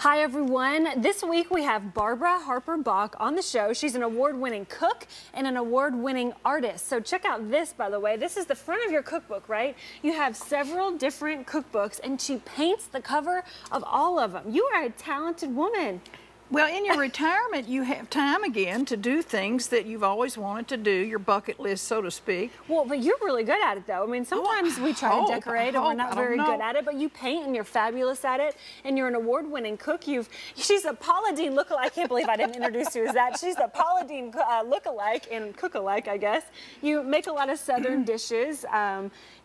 Hi everyone. This week we have Barbara Harper Bach on the show. She's an award-winning cook and an award-winning artist. So check out this, by the way. This is the front of your cookbook, right? You have several different cookbooks and she paints the cover of all of them. You are a talented woman. Well, in your retirement, you have time again to do things that you've always wanted to do, your bucket list, so to speak. Well, but you're really good at it, though. I mean, sometimes we try to decorate and we're not very good at it, but you paint and you're fabulous at it, and you're an award-winning cook. She's a Paula Deen lookalike. I can't believe I didn't introduce you as that. She's a Paula Deen lookalike and cook-alike, I guess. You make a lot of Southern dishes.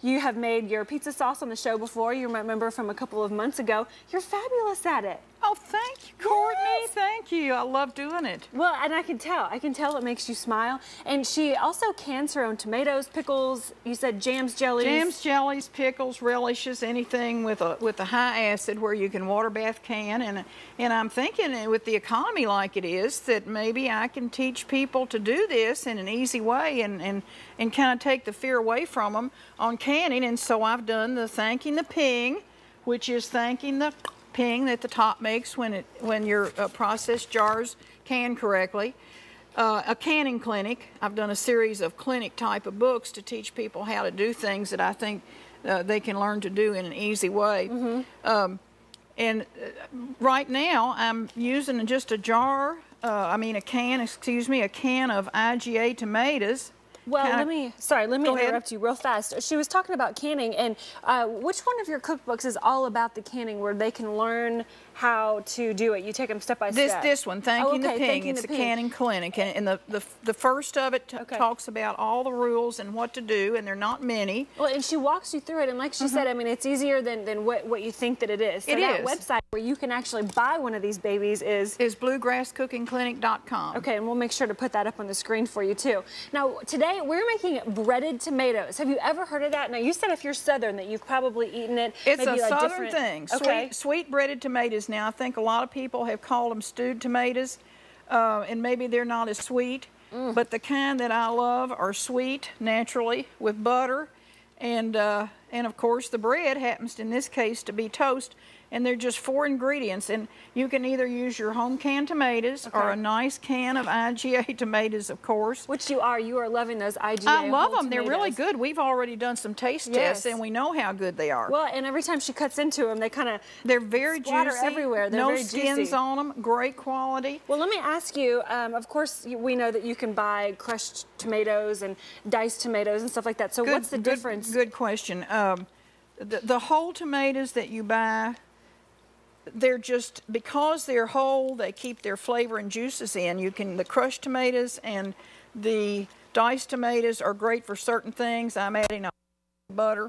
You have made your pizza sauce on the show before. You remember from a couple of months ago. You're fabulous at it. Oh, thank you, Courtney. Yes. Thank you. I love doing it. Well, and I can tell it makes you smile. And she also cans her own tomatoes, pickles, you said jams, jellies. Jams, jellies, pickles, relishes, anything with a high acid where you can water bath can. And I'm thinking with the economy like it is that maybe I can teach people to do this in an easy way and kind of take the fear away from them on canning. And so I've done the thanking the ping, which is thanking the ping that the top makes when your processed jars can correctly. A canning clinic. I've done a series of clinic type of books to teach people how to do things that I think they can learn to do in an easy way. And right now I'm using just a jar, a can of IGA tomatoes. Well, let me interrupt you real fast. She was talking about canning, and which one of your cookbooks is all about the canning where they can learn how to do it? You take them step by step. This one, Thanking the Ping. It's a canning clinic, and the first of it talks about all the rules and what to do, and they're not many. Well, and she walks you through it, and like she said, I mean, it's easier than what you think that it is. So that website where you can actually buy one of these babies is bluegrasscookingclinic.com. Okay, and we'll make sure to put that up on the screen for you too. Now, today we're making breaded tomatoes. Have you ever heard of that? Now, you said if you're Southern that you've probably eaten it. It's maybe a like Southern thing. Okay. Sweet breaded tomatoes. Now, I think a lot of people have called them stewed tomatoes, and maybe they're not as sweet, but the kind that I love are sweet, naturally, with butter, and of course the bread happens in this case to be toast, and they're just 4 ingredients, and you can either use your home canned tomatoes or a nice can of IGA tomatoes, of course. Which you are loving those IGA. I love them. Tomatoes. They're really good. We've already done some taste tests, and we know how good they are. Well, and every time she cuts into them, they're very juicy everywhere. They're no very skins juicy. on them. Great quality. Well, let me ask you. Of course, we know that you can buy crushed tomatoes and diced tomatoes and stuff like that. So, what's the difference? Good question. The whole tomatoes that you buy, they're just, because they're whole, they keep their flavor and juices in. The crushed tomatoes and the diced tomatoes are great for certain things. I'm adding a butter.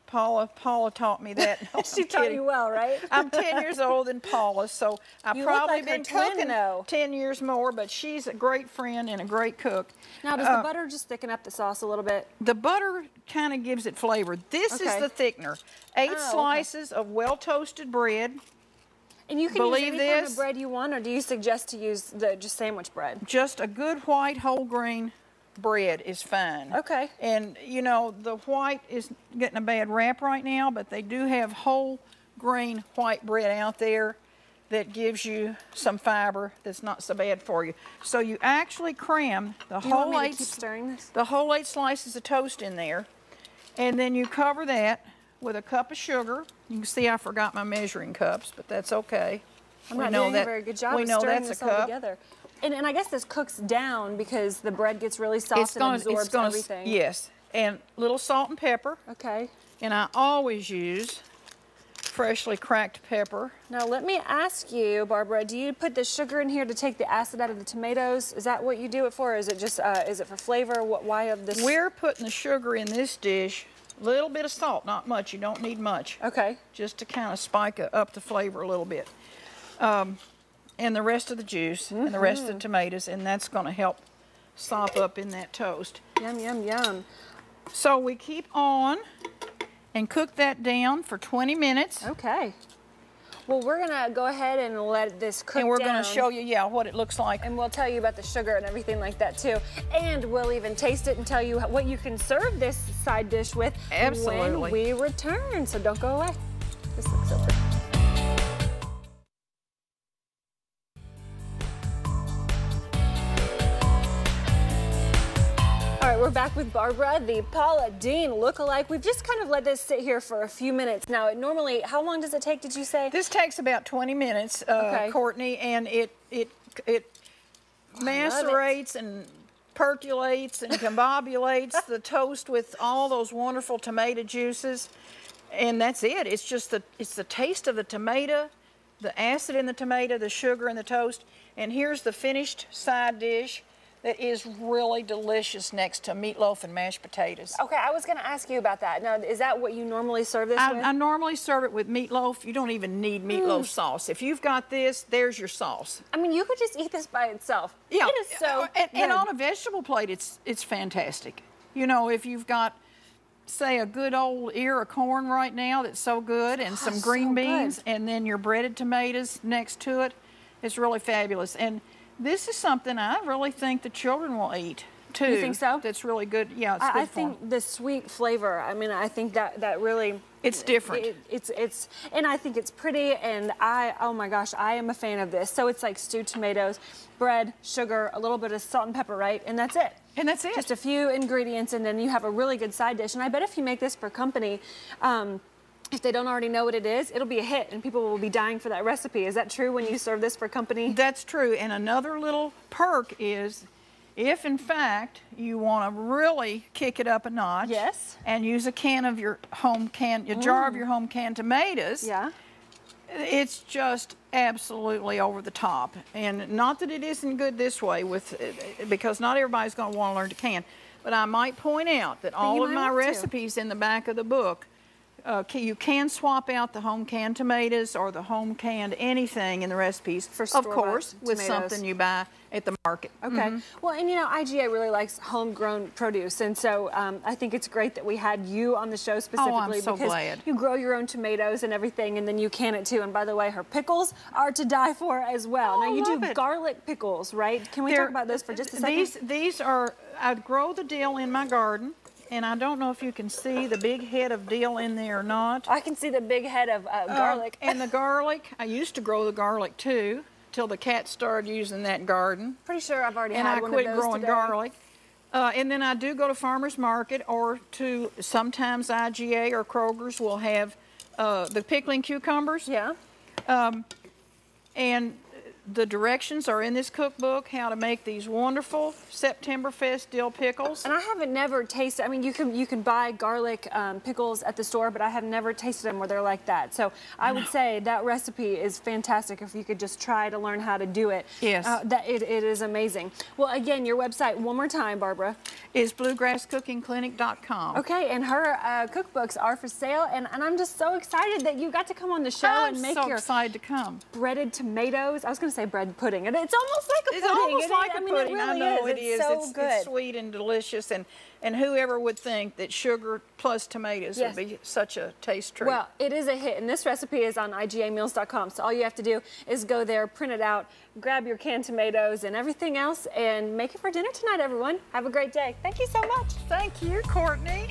Paula taught me that. No, she taught you well, right? I'm 10 years older than Paula, so I've probably been cooking 10 years more, but she's a great friend and a great cook. Now, does the butter just thicken up the sauce a little bit? The butter kind of gives it flavor. This is the thickener. 8 slices of well-toasted bread. And you can use any kind of bread you want, or do you suggest to use just sandwich bread? Just a good white whole grain bread is fine. Okay. And you know, the white is getting a bad rap right now, but they do have whole grain white bread out there that gives you some fiber that's not so bad for you. So you actually cram the whole 8 slices of toast in there, and then you cover that with a cup of sugar. You can see I forgot my measuring cups, but that's okay. I'm not doing a very good job of stirring this all together. And I guess this cooks down because the bread gets really soft and absorbs everything. Yes, and a little salt and pepper. Okay. And I always use freshly cracked pepper. Now let me ask you, Barbara, do you put the sugar in here to take the acid out of the tomatoes? Is that what you do it for, or is it just is it for flavor? Why of this? We're putting the sugar in this dish. A little bit of salt, not much. You don't need much. Okay. Just to kind of spike up the flavor a little bit. And the rest of the juice and the rest of the tomatoes, and that's going to help sop up in that toast. Yum, yum, yum. So we keep on and cook that down for 20 minutes. Okay. Well, we're going to go ahead and let this cook down. And we're going to show you, what it looks like. And we'll tell you about the sugar and everything like that, too. And we'll even taste it and tell you what you can serve this side dish with when we return. So don't go away. This looks so pretty. we're back with Barbara, the Paula Deen lookalike. We've just kind of let this sit here for a few minutes now. Normally, how long does it take, did you say? This takes about 20 minutes, Courtney, and it macerates and percolates and combobulates the toast with all those wonderful tomato juices, and that's it. It's just it's the taste of the tomato, the acid in the tomato, the sugar in the toast, and here's the finished side dish that is really delicious next to meatloaf and mashed potatoes. Okay, I was going to ask you about that. Now, is that what you normally serve this with? I normally serve it with meatloaf. You don't even need meatloaf sauce. If you've got this, there's your sauce. I mean, you could just eat this by itself. Yeah. It is so and on a vegetable plate, it's fantastic. You know, if you've got, say, a good old ear of corn right now that's so good, and some green beans, and then your breaded tomatoes next to it, it's really fabulous. And this is something I really think the children will eat, too. You think so? That's really good. Yeah, it's good I think the sweet flavor, I mean, I think that really... It's different. And I think it's pretty, and oh my gosh, I am a fan of this. So it's like stewed tomatoes, bread, sugar, a little bit of salt and pepper, right? And that's it. And that's it. Just a few ingredients, and then you have a really good side dish. And I bet if you make this for company, if they don't already know what it is, it'll be a hit, and people will be dying for that recipe. Is that true when you serve this for company? That's true. And another little perk is, if in fact you want to really kick it up a notch, yes, and use a can of your home can, a jar of your home canned tomatoes, yeah, it's just absolutely over the top. And not that it isn't good this way, because not everybody's going to want to learn to can. But I might point out that all of my recipes in the back of the book, you can swap out the home canned tomatoes or the home canned anything in the recipes, of course, with something you buy at the market. Okay. Well, and you know, IGA really likes homegrown produce, and so I think it's great that we had you on the show specifically. Oh, I'm so because glad. You grow your own tomatoes and everything, and then you can it too. And by the way, her pickles are to die for as well. Oh, now you do it. Garlic pickles, right? Can we talk about those for just a second? These are, I'd grow the dill in my garden. And I don't know if you can see the big head of dill in there or not. I can see the big head of garlic. And the garlic, I used to grow the garlic too, till the cat started using that garden. Pretty sure I've already had one of those And I quit growing today. garlic. And then I do go to farmer's market, or to sometimes IGA or Kroger's will have the pickling cucumbers. Yeah. And the directions are in this cookbook, how to make these wonderful Septemberfest dill pickles. And I haven't never tasted, I mean, you can buy garlic pickles at the store, but I have never tasted them where they're like that. So I would say that recipe is fantastic if you could just try to learn how to do it. Yes. It is amazing. Well, again, your website, one more time, Barbara. Is bluegrasscookingclinic.com. Okay, and her cookbooks are for sale, and I'm just so excited that you got to come on the show and make your excited to come. Breaded tomatoes. I was going to say bread pudding, and it's almost like a pudding. It's almost like a pudding. I mean, I know it is. So good. It's sweet and delicious, and whoever would think that sugar plus tomatoes would be such a taste treat. Well, it is a hit, and this recipe is on IGAmeals.com, so all you have to do is go there, print it out, grab your canned tomatoes and everything else, and make it for dinner tonight, everyone. Have a great day. Thank you so much. Thank you, Courtney.